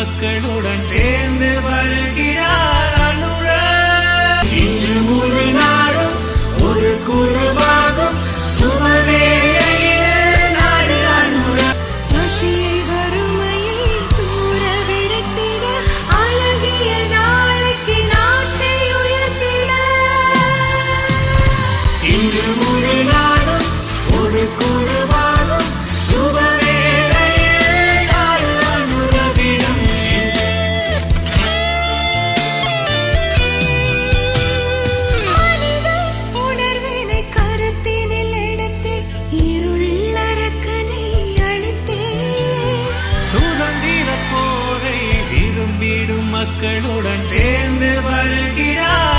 மக்களுடன் சேர்ந்து வருகிறார் அனுரா. இன்று முழு நாடும் ஒரு குழுவாகும் சுபவேளையில் நாடு அனுரா. பசியை வறுமையை தூர விரட்டிட அழகிய நாளைக்கு நாட்டை உயர்த்திட. இன்று முழு நாடும் ஒரு குழுவாகும் சுபவேளையில் நாடு அனுரவிடம். மனித உணர்வினை கருத்தினில் எடுத்து இருளரக்கனை அழித்தே. சுதந்திர போரை விரும்பிடும் மக்களுடன் சேர்ந்து வருகிறார்